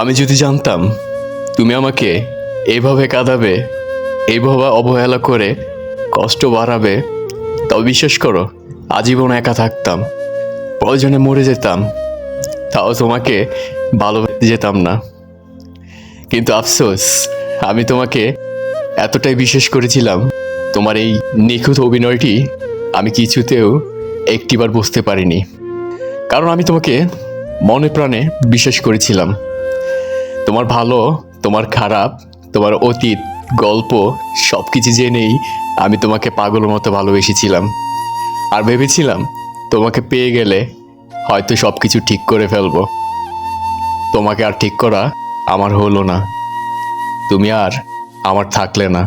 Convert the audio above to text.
আমি যদি জানতাম তুমি আমাকে এইভাবে কাঁদাবে, এইভাবে অবহেলা করে কষ্ট বাড়াবে, তবে বিশ্বাস করো আজীবন একা থাকতাম, প্রয়োজনে মরে যেতাম, তাও তোমাকে ভালোবেসে যেতাম না। কিন্তু আফসোস, আমি তোমাকে এতটাই বিশ্বাস করেছিলাম, তোমার এই নিখুঁত অভিনয়টি আমি কিছুতেও একটিবার বুঝতে পারিনি। কারণ আমি তোমাকে মনে প্রাণে বিশ্বাস করেছিলাম। তোমার ভালো, তোমার খারাপ, তোমার অতীত, গল্প সব কিছু জেনেই আমি তোমাকে পাগলের মতো ভালোবেসেছিলাম। আর ভেবেছিলাম তোমাকে পেয়ে গেলে হয়তো সব কিছু ঠিক করে ফেলবো। তোমাকে আর ঠিক করা আমার হলো না, তুমি আর আমার থাকলে না।